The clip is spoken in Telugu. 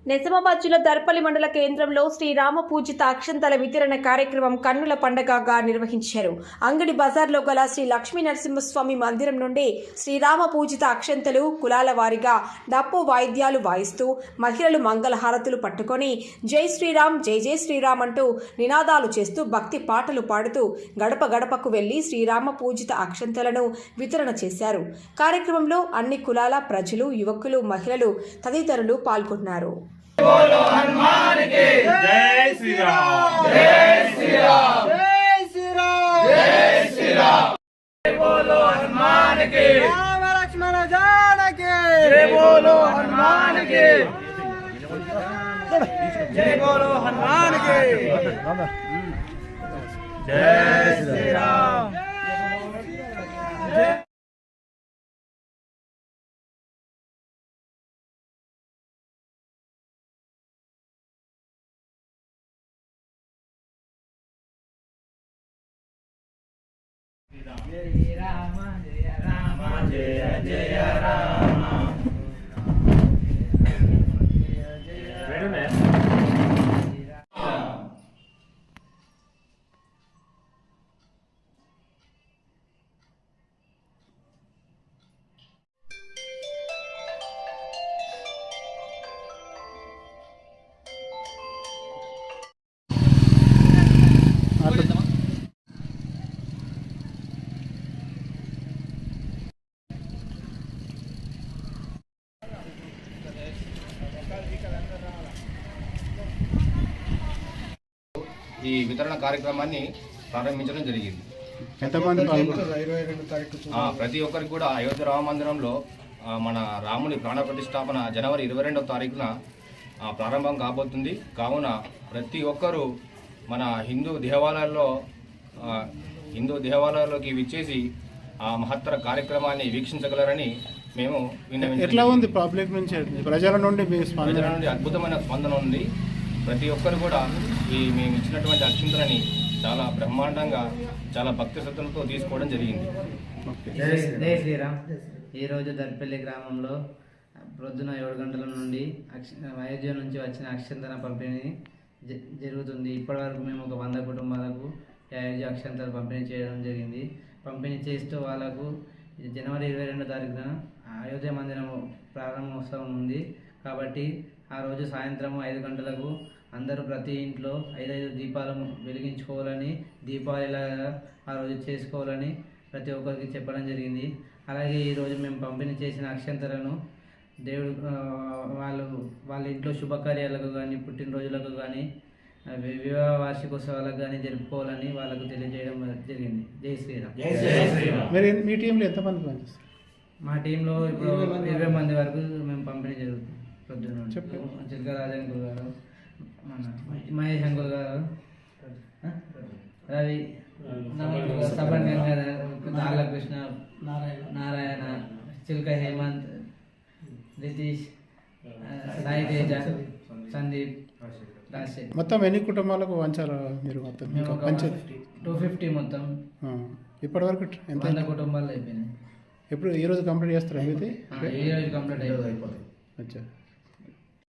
నిజామాబాద్ జిల్లా దర్పల్లి మండల కేంద్రంలో శ్రీరామ పూజిత అక్షంతల వితరణ కార్యక్రమం కన్నుల పండగగా నిర్వహించారు. అంగడి బజార్లో గల శ్రీ లక్ష్మీ నరసింహస్వామి మందిరం నుండి శ్రీరామ పూజిత అక్షంతలు కులాల వారీగా డప్పు వాయిద్యాలు వాయిస్తూ మహిళలు మంగళహారతులు పట్టుకొని జై శ్రీరామ్ జై జై శ్రీరామ్ అంటూ నినాదాలు చేస్తూ భక్తి పాటలు పాడుతూ గడప గడపకు వెళ్లి శ్రీరామ పూజిత అక్షంతలను వితరణ చేశారు. కార్యక్రమంలో అన్ని కులాల ప్రజలు, యువకులు, మహిళలు తదితరులు పాల్గొన్నారు. बोलो हनुमान के जय श्री राम जय श्री राम जय श्री राम जय श्री राम। बोलो हनुमान के राम लक्ष्मण जान के जय बोलो हनुमान के जय बोलो हनुमान के जय श्री राम। जय राम जय राम जय जय राम मैडम है। ఈ వితరణ కార్యక్రమాన్ని ప్రారంభించడం జరిగింది. ప్రతి ఒక్కరికి కూడా అయోధ్య రామ మందిరంలో మన రాముని ప్రాణ ప్రతిష్టాపన జనవరి 22వ తారీఖున ప్రారంభం కాబోతుంది. కావున ప్రతి ఒక్కరూ మన హిందూ దేవాలయాల్లోకి విచ్చేసి ఆ మహత్తర కార్యక్రమాన్ని వీక్షించగలరని మేము విన్నవించుకుంటున్నాము. ప్రజల నుండి అద్భుతమైన స్పందన ఉంది. ప్రతి ఒక్కరు కూడా మేము ఇచ్చినటువంటి అక్షింతలని చాలా బ్రహ్మాండంగా, చాలా భక్తి శ్రద్ధలతో తీసుకోవడం జరిగింది. జై శ్రీరామ్. ఈరోజు దర్పల్లి గ్రామంలో ప్రొద్దున 7 గంటల నుండి అయోధ్య నుంచి వచ్చిన అక్షంతన పంపిణీ జరుగుతుంది. ఇప్పటివరకు మేము ఒక 100 కుటుంబాలకు అయోధ్య అక్షంతలు పంపిణీ చేయడం జరిగింది. పంపిణీ చేస్తూ వాళ్ళకు జనవరి 22వ తారీఖున అయోధ్య మందిరం ప్రారంభోత్సవం ఉంది. కాబట్టి ఆ రోజు సాయంత్రం 5 గంటలకు అందరూ ప్రతి ఇంట్లో 5 దీపాలు వెలిగించుకోవాలని, దీపావళిలాగా ఆ రోజు చేసుకోవాలని ప్రతి ఒక్కరికి చెప్పడం జరిగింది. అలాగే ఈరోజు మేము పంపిణీ చేసిన అక్షంతలను దేవుడు వాళ్ళ ఇంట్లో శుభకార్యాలకు కానీ, పుట్టినరోజులకు కానీ, వివాహ వార్షికోత్సవాలకు కానీ జరుపుకోవాలని వాళ్ళకు తెలియజేయడం జరిగింది. జై శ్రీరామ్. మీ టీంలో ఎంతమంది పనిచేస్తారు? మా టీంలో ఇప్పుడు 20 మంది వరకు మేము పంపిణీ జరుగుతుంది. పొద్దున్న చిల్క రాజంకుల్ గారు, మన మహేష్ అంకుల్ గారు, రవి, సబన్ గంగాధర్, నాగకృష్ణ, నారాయణ, చిల్క హేమంత్, రితీష్, సాయి తేజ, సందీప్, రాజశేఖర్. మొత్తం ఎన్ని కుటుంబాలకు వంచారు మీరు? మొత్తం 250 మొత్తం. ఇప్పటివరకు ఎంత? 100 కుటుంబాలు అయిపోయినాయి. ఎప్పుడు ఈరోజు కంప్లీట్ చేస్తారా? ఈరోజు కంప్లీట్ అయిపోతుంది. అచ్చా.